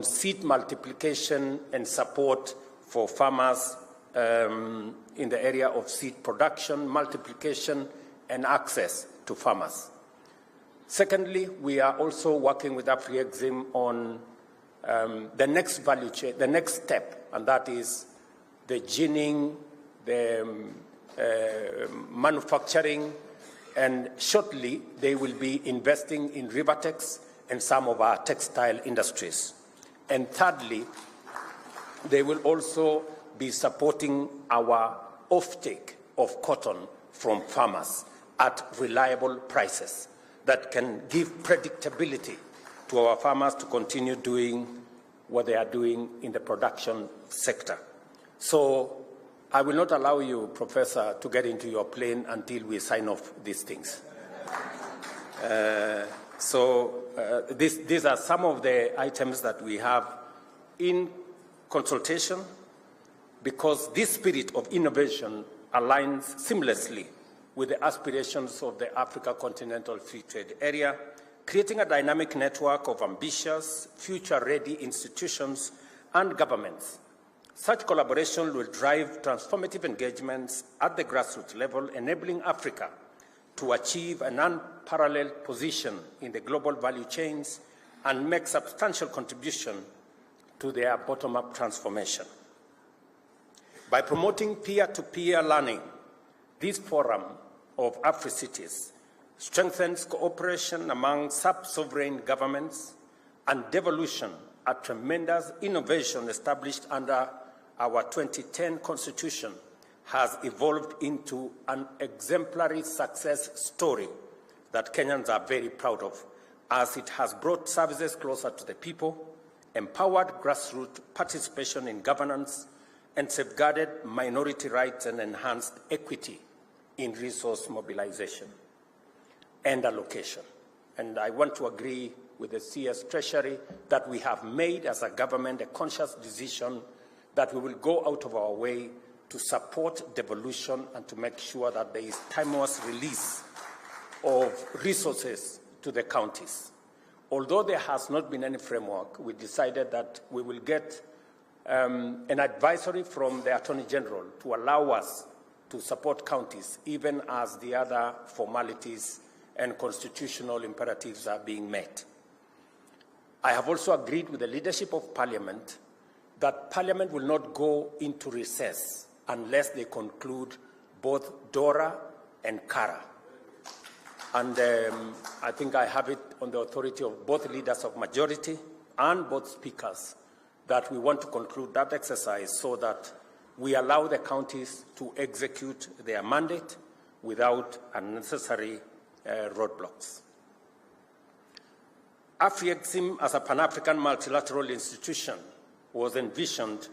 seed multiplication and support for farmers in the area of seed production, multiplication, and access to farmers. Secondly, we are also working with AfriExim on the next value chain, the next step, and that is the ginning, the manufacturing, and shortly they will be investing in Rivertex and some of our textile industries. And thirdly, they will also be supporting our offtake of cotton from farmers at reliable prices that can give predictability to our farmers to continue doing what they are doing in the production sector. So I will not allow you, Professor, to get into your plane until we sign off these things. These are some of the items that we have in consultation, because this spirit of innovation aligns seamlessly with the aspirations of the Africa Continental Free Trade Area, creating a dynamic network of ambitious, future-ready institutions and governments. Such collaboration will drive transformative engagements at the grassroots level, enabling Africa to achieve an unparalleled position in the global value chains and make substantial contribution to their bottom-up transformation. By promoting peer-to-peer learning, this forum of Afri-cities strengthens cooperation among sub-sovereign governments and devolution, a tremendous innovation established under our 2010 Constitution, has evolved into an exemplary success story that Kenyans are very proud of, as it has brought services closer to the people, empowered grassroots participation in governance, and safeguarded minority rights and enhanced equity in resource mobilization and allocation. And I want to agree with the CS Treasury that we have made as a government a conscious decision that we will go out of our way to support devolution and to make sure that there is timeless release of resources to the counties. Although there has not been any framework, we decided that we will get an advisory from the Attorney General to allow us to support counties, even as the other formalities and constitutional imperatives are being met. I have also agreed with the leadership of Parliament that Parliament will not go into recess unless they conclude both DORA and CARA. And I think I have it on the authority of both leaders of majority and both speakers that we want to conclude that exercise so that we allow the counties to execute their mandate without unnecessary roadblocks. AfriExim as a Pan-African multilateral institution was envisioned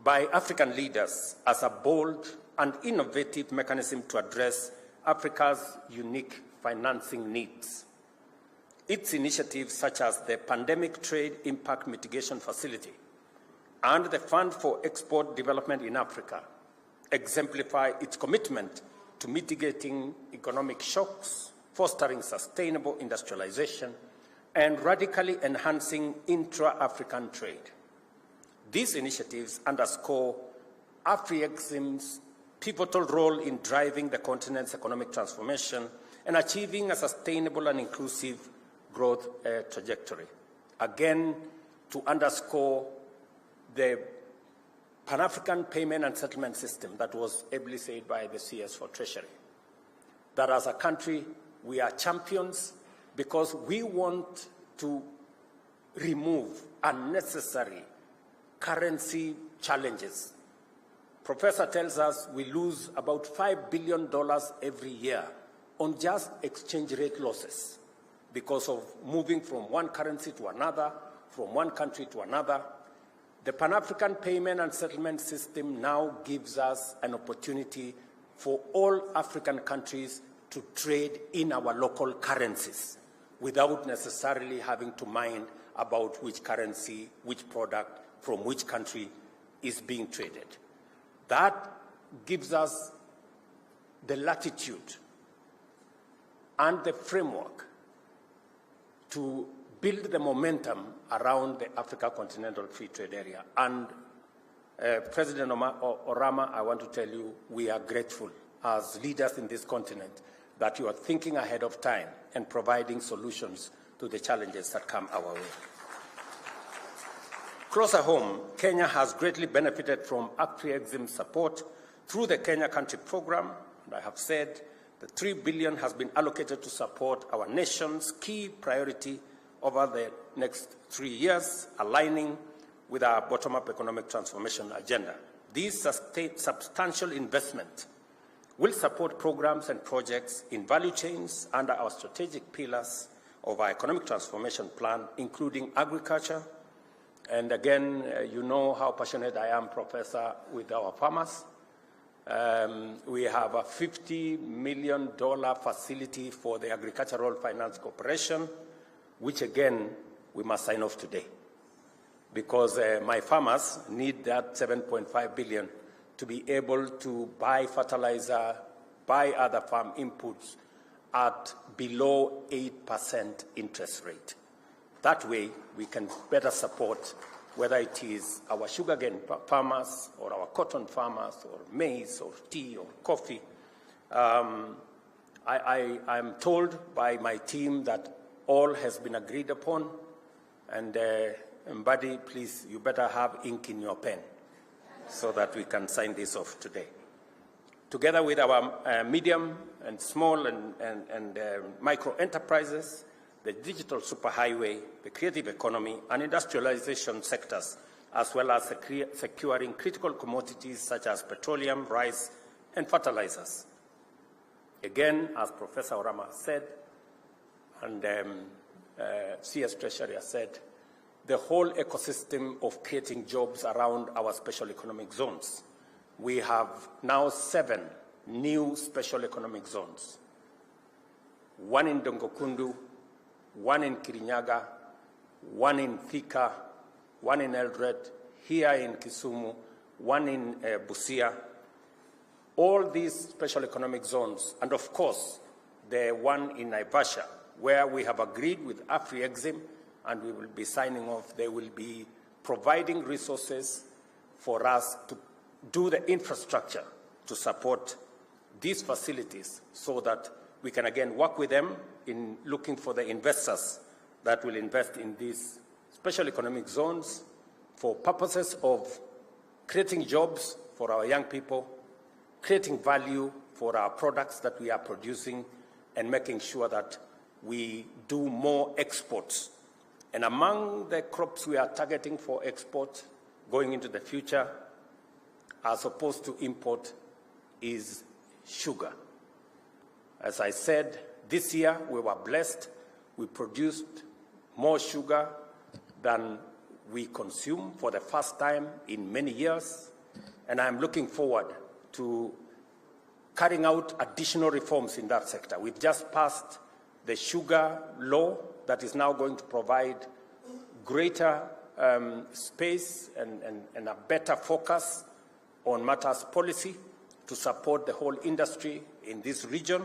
by African leaders as a bold and innovative mechanism to address Africa's unique financing needs. Its initiatives, such as the Pandemic Trade Impact Mitigation Facility and the Fund for Export Development in Africa, exemplify its commitment to mitigating economic shocks, fostering sustainable industrialization, and radically enhancing intra-African trade. These initiatives underscore AfriExim's pivotal role in driving the continent's economic transformation and achieving a sustainable and inclusive growth trajectory. Again, to underscore the Pan-African payment and settlement system that was ably said by the CS for Treasury, that as a country we are champions because we want to remove unnecessary currency challenges. Professor tells us we lose about $5 billion every year on just exchange rate losses because of moving from one currency to another, from one country to another. The Pan-African payment and settlement system now gives us an opportunity for all African countries to trade in our local currencies without necessarily having to mind about which currency, which product, from which country is being traded. That gives us the latitude and the framework to build the momentum around the Africa Continental Free Trade Area. And President Orama, I want to tell you, we are grateful as leaders in this continent that you are thinking ahead of time and providing solutions to the challenges that come our way. Closer home, Kenya has greatly benefited from Afri-Exim support through the Kenya Country Program, and I have said the $3 billion has been allocated to support our nation's key priority over the next 3 years, aligning with our bottom-up economic transformation agenda. This substantial investment will support programs and projects in value chains under our strategic pillars of our economic transformation plan, including agriculture. And again, you know how passionate I am, Professor, with our farmers. We have a $50 million facility for the Agricultural Finance Corporation, which again, we must sign off today, because my farmers need that $7.5 billion to be able to buy fertilizer, buy other farm inputs at below 8% interest rate. That way, we can better support whether it is our sugarcane farmers or our cotton farmers or maize or tea or coffee. I'm told by my team that all has been agreed upon, and Mbadi, please, you better have ink in your pen so that we can sign this off today. Together with our medium and small and micro enterprises, the digital superhighway, the creative economy, and industrialization sectors, as well as securing critical commodities such as petroleum, rice, and fertilizers. Again, as Professor Orama said, and CS Treasury has said, the whole ecosystem of creating jobs around our special economic zones. We have now 7 new special economic zones. 1 in Dongokundu, 1 in Kirinyaga, 1 in Thika, 1 in Eldoret, here in Kisumu, 1 in Busia. All these special economic zones, and of course, the one in Naivasha, where we have agreed with Afri-Exim, and we will be signing off. They will be providing resources for us to do the infrastructure to support these facilities so that we can again work with them in looking for the investors that will invest in these special economic zones for purposes of creating jobs for our young people, creating value for our products that we are producing, and making sure that we do more exports. And among the crops we are targeting for export going into the future, as opposed to import, is sugar. As I said, this year we were blessed. We produced more sugar than we consume for the first time in many years. And I'm looking forward to carrying out additional reforms in that sector. We've just passed the sugar law that is now going to provide greater space and a better focus on matters policy to support the whole industry in this region,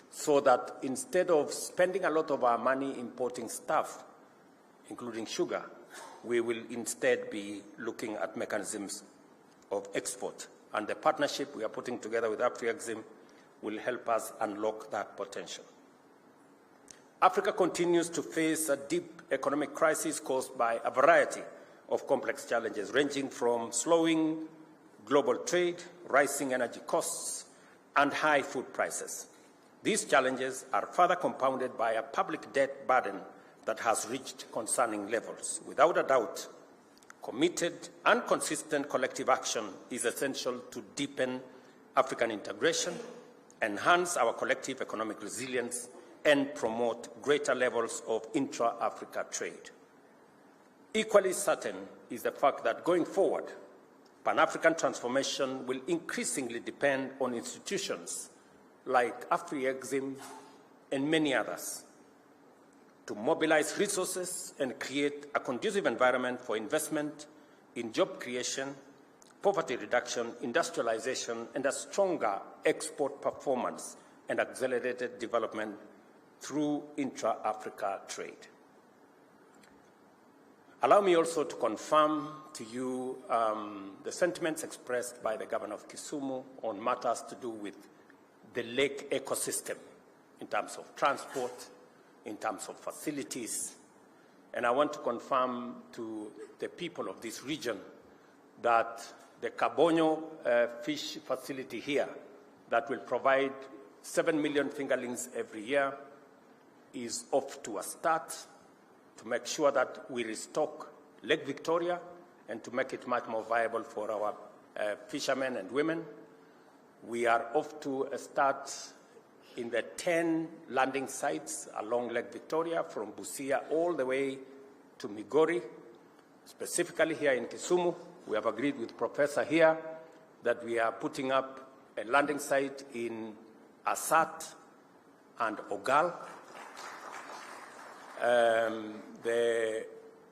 so that instead of spending a lot of our money importing stuff, including sugar, we will instead be looking at mechanisms of export. And the partnership we are putting together with Afri-Exim will help us unlock that potential. Africa continues to face a deep economic crisis caused by a variety of complex challenges, ranging from slowing global trade, rising energy costs, and high food prices. These challenges are further compounded by a public debt burden that has reached concerning levels. Without a doubt, committed and consistent collective action is essential to deepen African integration, enhance our collective economic resilience, and promote greater levels of intra-Africa trade. Equally certain is the fact that going forward, Pan-African transformation will increasingly depend on institutions like Afri-Exim and many others to mobilize resources and create a conducive environment for investment in job creation, poverty reduction, industrialization, and a stronger export performance and accelerated development through intra-Africa trade. Allow me also to confirm to you the sentiments expressed by the Governor of Kisumu on matters to do with the lake ecosystem in terms of transport, in terms of facilities. And I want to confirm to the people of this region that the Kabonyo fish facility here that will provide 7 million fingerlings every year is off to a start to make sure that we restock Lake Victoria and to make it much more viable for our fishermen and women. We are off to a start in the 10 landing sites along Lake Victoria from Busia all the way to Migori. Specifically here in Kisumu, we have agreed with Professor here that we are putting up a landing site in Asat and Ogal. The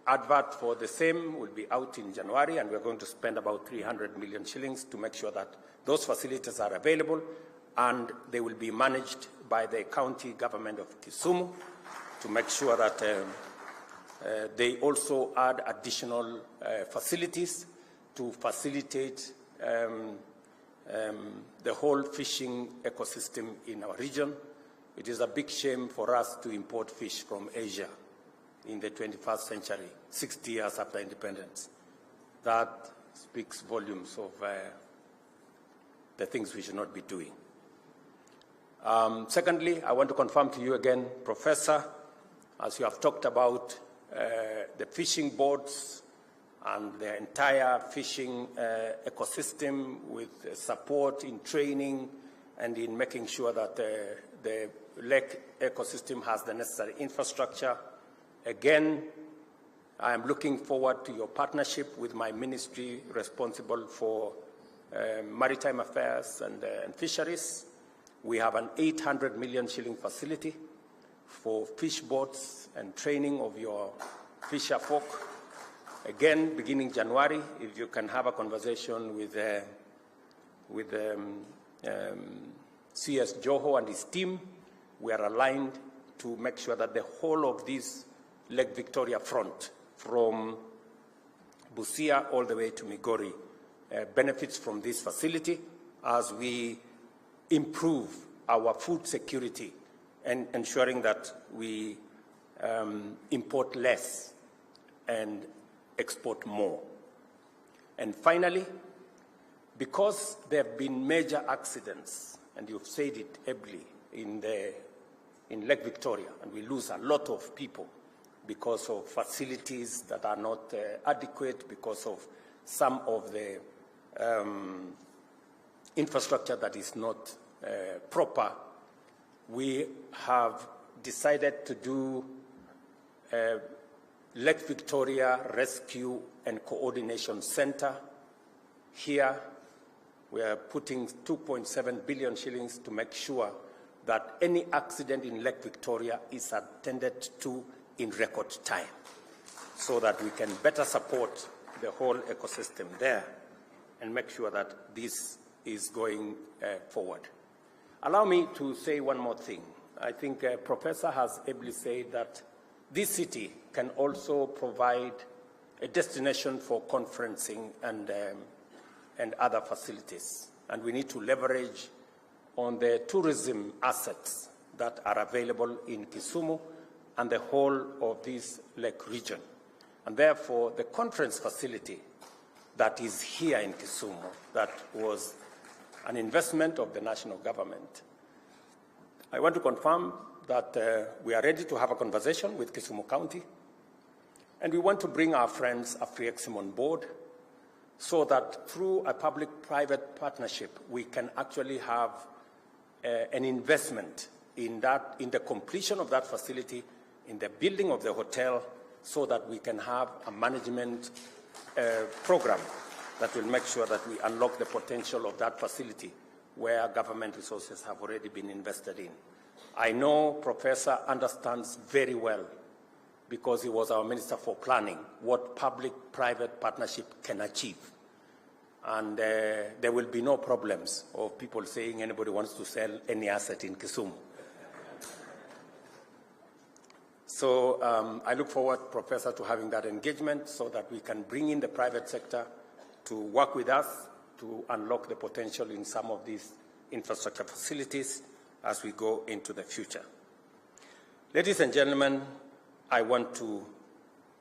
advert for the same will be out in January, and we're going to spend about 300 million shillings to make sure that those facilities are available, and they will be managed by the county government of Kisumu to make sure that they also add additional facilities to facilitate the whole fishing ecosystem in our region. It is a big shame for us to import fish from Asia in the 21st century, 60 years after independence. That speaks volumes of the things we should not be doing. Secondly, I want to confirm to you again, Professor, as you have talked about the fishing boats and the entire fishing ecosystem with support in training and in making sure that the lake ecosystem has the necessary infrastructure. Again, I am looking forward to your partnership with my ministry responsible for maritime affairs and fisheries. We have an 800 million shilling facility for fish boats and training of your fisher folk. Again, beginning January, if you can have a conversation with CS Joho and his team, we are aligned to make sure that the whole of this Lake Victoria front, from Busia all the way to Migori, benefits from this facility as we improve our food security and ensuring that we import less and export more. And finally, because there have been major accidents, and you've said it ably, in Lake Victoria, and we lose a lot of people because of facilities that are not adequate, because of some of the infrastructure that is not proper, we have decided to do Lake Victoria Rescue and Coordination Center here. We are putting 2.7 billion shillings to make sure that any accident in Lake Victoria is attended to in record time so that we can better support the whole ecosystem there and make sure that this is going forward. Allow me to say one more thing. I think Professor has ably said that this city can also provide a destination for conferencing and other facilities. And we need to leverage on the tourism assets that are available in Kisumu and the whole of this lake region. And therefore, the conference facility that is here in Kisumu, that was an investment of the national government, I want to confirm that we are ready to have a conversation with Kisumu County, and we want to bring our friends AfriExim on board so that through a public-private partnership, we can actually have an investment in the completion of that facility, in the building of the hotel, so that we can have a management program that will make sure that we unlock the potential of that facility where government resources have already been invested in. I know Professor understands very well, because he was our Minister for Planning, what public-private partnership can achieve. And there will be no problems of people saying anybody wants to sell any asset in Kisumu. So I look forward, Professor, to having that engagement so that we can bring in the private sector to work with us to unlock the potential in some of these infrastructure facilities as we go into the future. Ladies and gentlemen, I want to,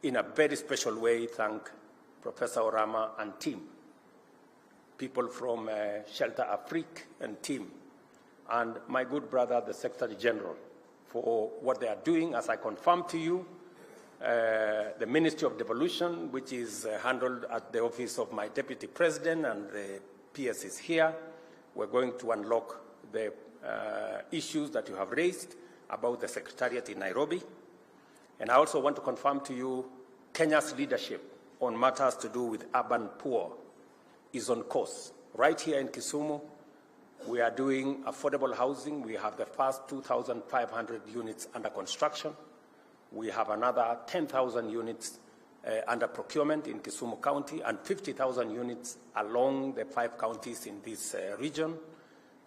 in a very special way, thank Professor Orama and team, people from Shelter Afrique and team, and my good brother, the Secretary General, for what they are doing. As I confirmed to you, the Ministry of Devolution, which is handled at the office of my Deputy President, and the PS is here. We're going to unlock the issues that you have raised about the Secretariat in Nairobi. And I also want to confirm to you Kenya's leadership on matters to do with urban poor is on course. Right here in Kisumu, we are doing affordable housing. We have the first 2,500 units under construction. We have another 10,000 units under procurement in Kisumu County and 50,000 units along the 5 counties in this region.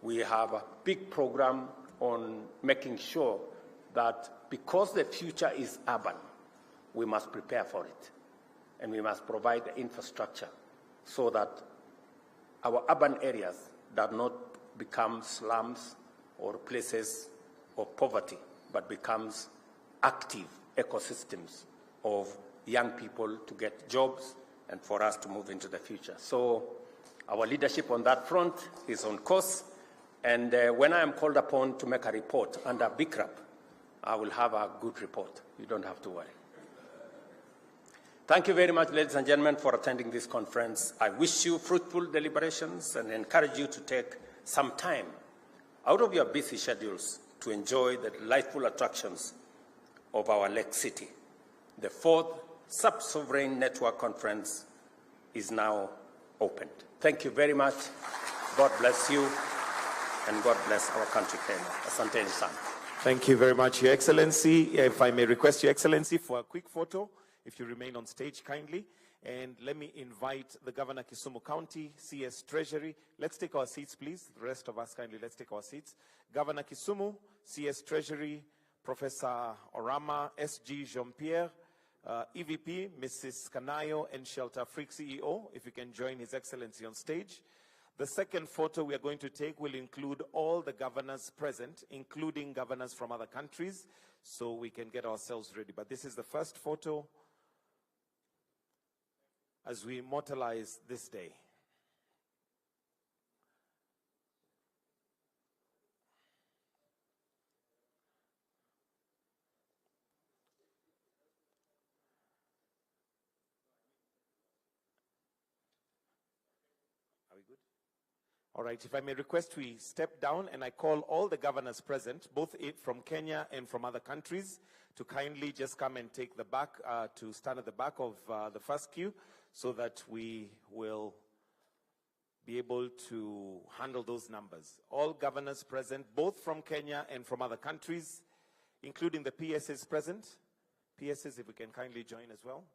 We have a big program on making sure that because the future is urban, we must prepare for it. And we must provide the infrastructure so that our urban areas do not become slums or places of poverty, but becomes active ecosystems of young people to get jobs and for us to move into the future. So our leadership on that front is on course. And when I am called upon to make a report under BICRAP, I will have a good report. You don't have to worry. Thank you very much, ladies and gentlemen, for attending this conference. I wish you fruitful deliberations and encourage you to take some time out of your busy schedules to enjoy the delightful attractions of our Lake City. The 4th Sub-Sovereign Network Conference is now opened. Thank you very much. God bless you, and God bless our country, Kenya. Asanteni sana. Thank you very much, Your Excellency. If I may request Your Excellency for a quick photo, if you remain on stage kindly. And let me invite the Governor Kisumu County, CS Treasury. Let's take our seats, please. The rest of us kindly, let's take our seats. Governor Kisumu, CS Treasury, Professor Orama, SG Jean-Pierre, EVP, Mrs. Kanayo, and Shelter Afrique CEO, if you can join His Excellency on stage. The second photo we are going to take will include all the governors present, including governors from other countries, so we can get ourselves ready. But this is the first photo as we immortalize this day. Are we good? All right, if I may request, we step down and I call all the governors present, both from Kenya and from other countries, to kindly just come and take the back, to stand at the back of the first queue, so that we will be able to handle those numbers. All governors present, both from Kenya and from other countries, including the PSs present. PSs, if we can kindly join as well.